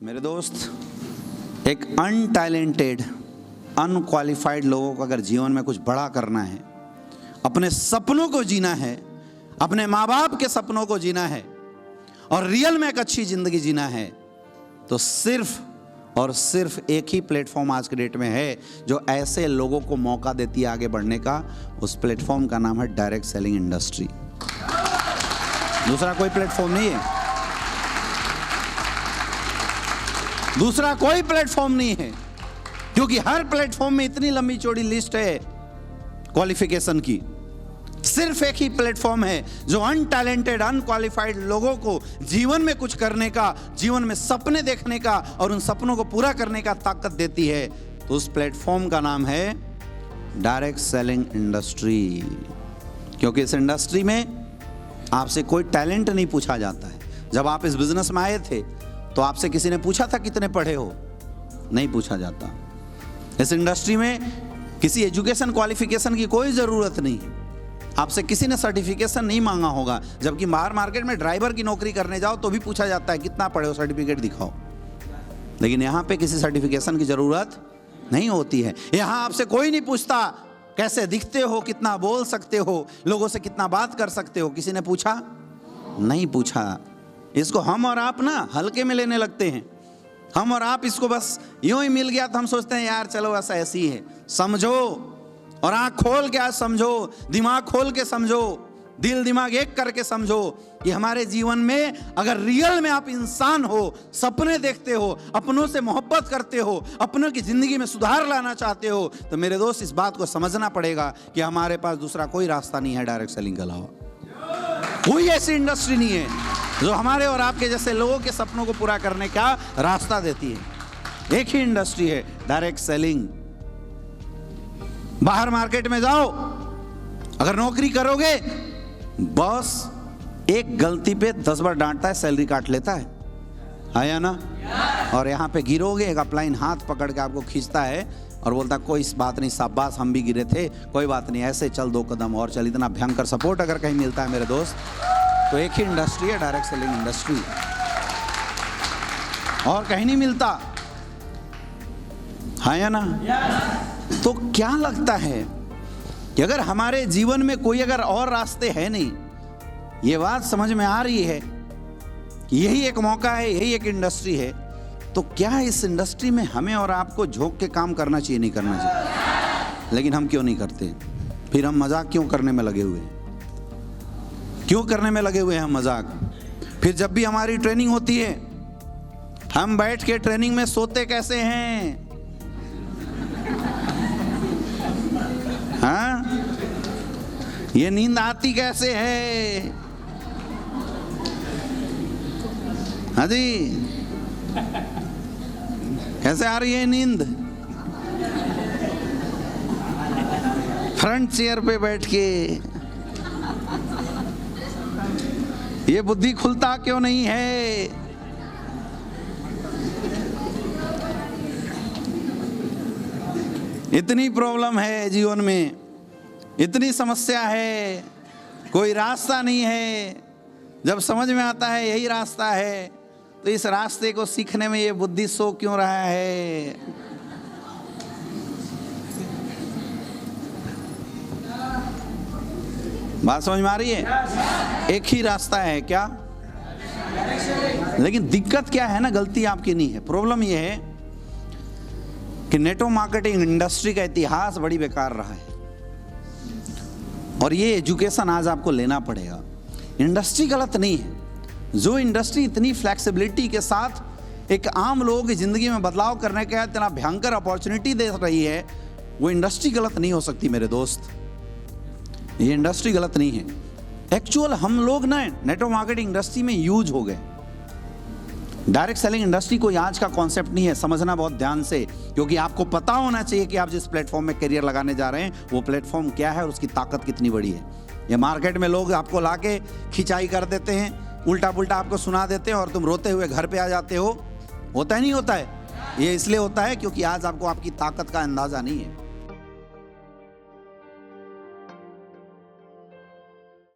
मेरे दोस्त, एक अनटैलेंटेड अनक्वालिफाइड लोगों को अगर जीवन में कुछ बड़ा करना है, अपने सपनों को जीना है, अपने माँ बाप के सपनों को जीना है और रियल में एक अच्छी जिंदगी जीना है, तो सिर्फ और सिर्फ एक ही प्लेटफॉर्म आज के डेट में है जो ऐसे लोगों को मौका देती है आगे बढ़ने का। उस प्लेटफॉर्म का नाम है डायरेक्ट सेलिंग इंडस्ट्री। दूसरा कोई प्लेटफॉर्म नहीं है, दूसरा कोई प्लेटफॉर्म नहीं है, क्योंकि हर प्लेटफॉर्म में इतनी लंबी चौड़ी लिस्ट है क्वालिफिकेशन की। सिर्फ एक ही प्लेटफॉर्म है जो अनटैलेंटेड अनक्वालिफाइड लोगों को जीवन में कुछ करने का, जीवन में सपने देखने का और उन सपनों को पूरा करने का ताकत देती है। तो उस प्लेटफॉर्म का नाम है डायरेक्ट सेलिंग इंडस्ट्री। क्योंकि इस इंडस्ट्री में आपसे कोई टैलेंट नहीं पूछा जाता है। जब आप इस बिजनेस में आए थे तो आपसे किसी ने पूछा था कितने पढ़े हो? नहीं पूछा जाता। इस इंडस्ट्री में किसी एजुकेशन क्वालिफिकेशन की कोई ज़रूरत नहीं है। आपसे किसी ने सर्टिफिकेशन नहीं मांगा होगा। जबकि बाहर मार्केट में ड्राइवर की नौकरी करने जाओ तो भी पूछा जाता है कितना पढ़े हो, सर्टिफिकेट दिखाओ। लेकिन यहाँ पे किसी सर्टिफिकेशन की ज़रूरत नहीं होती है। यहाँ आपसे कोई नहीं पूछता कैसे दिखते हो, कितना बोल सकते हो, लोगों से कितना बात कर सकते हो। किसी ने पूछा? नहीं पूछा। इसको हम और आप ना हल्के में लेने लगते हैं। हम और आप इसको बस यूं ही मिल गया तो हम सोचते हैं यार चलो ऐसा ऐसी है। समझो और आंख खोल के आज समझो, दिमाग खोल के समझो, दिल दिमाग एक करके समझो कि हमारे जीवन में अगर रियल में आप इंसान हो, सपने देखते हो, अपनों से मोहब्बत करते हो, अपनों की जिंदगी में सुधार लाना चाहते हो, तो मेरे दोस्त इस बात को समझना पड़ेगा कि हमारे पास दूसरा कोई रास्ता नहीं है डायरेक्ट सेलिंग के अलावा। कोई ऐसी इंडस्ट्री नहीं है जो हमारे और आपके जैसे लोगों के सपनों को पूरा करने का रास्ता देती है। एक ही इंडस्ट्री है डायरेक्ट सेलिंग। बाहर मार्केट में जाओ, अगर नौकरी करोगे, बॉस एक गलती पे 10 बार डांटता है, सैलरी काट लेता है या ना? और यहाँ पे गिरोगे, एक अपलाइन हाथ पकड़ के आपको खींचता है और बोलता कोई इस बात नहीं, शाबाश हम भी गिरे थे, कोई बात नहीं, ऐसे चल 2 कदम और चल। इतना भयंकर सपोर्ट अगर कहीं मिलता है मेरे दोस्त, तो एक ही इंडस्ट्री है डायरेक्ट सेलिंग इंडस्ट्री, और कहीं नहीं मिलता है या ना? तो क्या लगता है कि अगर हमारे जीवन में कोई अगर और रास्ते है नहीं, ये बात समझ में आ रही है कि यही एक मौका है, यही एक इंडस्ट्री है, तो क्या इस इंडस्ट्री में हमें और आपको झोंक के काम करना चाहिए? नहीं करना चाहिए। लेकिन हम क्यों नहीं करते? फिर हम मजाक क्यों करने में लगे हुए हैं? क्यों करने में लगे हुए हैं हम मजाक? फिर जब भी हमारी ट्रेनिंग होती है, हम बैठ के ट्रेनिंग में सोते कैसे हैं? हाँ, ये नींद आती कैसे है? हाँ जी, कैसे आ रही है नींद? फ्रंट चेयर पे बैठ के। ये बुद्धि खुलता क्यों नहीं है? इतनी प्रॉब्लम है जीवन में, इतनी समस्या है, कोई रास्ता नहीं है। जब समझ में आता है यही रास्ता है, तो इस रास्ते को सीखने में ये बुद्धि सो क्यों रहा है? बात समझ में आ रही है? एक ही रास्ता है क्या? लेकिन दिक्कत क्या है ना, गलती आपकी नहीं है। प्रॉब्लम ये है कि नेटवर्क मार्केटिंग इंडस्ट्री का इतिहास बड़ी बेकार रहा है, और ये एजुकेशन आज आपको लेना पड़ेगा। इंडस्ट्री गलत नहीं है। जो इंडस्ट्री इतनी फ्लेक्सिबिलिटी के साथ एक आम लोगों की जिंदगी में बदलाव करने का इतना भयंकर अपॉर्चुनिटी दे रही है, वो इंडस्ट्री गलत नहीं हो सकती मेरे दोस्त। ये इंडस्ट्री गलत नहीं है। एक्चुअल हम लोग ना नेटवर्क मार्केटिंग इंडस्ट्री में यूज हो गए। डायरेक्ट सेलिंग इंडस्ट्री कोई आज का कॉन्सेप्ट नहीं है, समझना बहुत ध्यान से, क्योंकि आपको पता होना चाहिए कि आप जिस प्लेटफॉर्म में करियर लगाने जा रहे हैं वो प्लेटफॉर्म क्या है और उसकी ताकत कितनी बड़ी है। ये मार्केट में लोग आपको लाके खिंचाई कर देते हैं, उल्टा पुल्टा आपको सुना देते हैं और तुम रोते हुए घर पे आ जाते हो। होता ही नहीं होता है। ये इसलिए होता है क्योंकि आज आपको आपकी ताकत का अंदाजा नहीं है।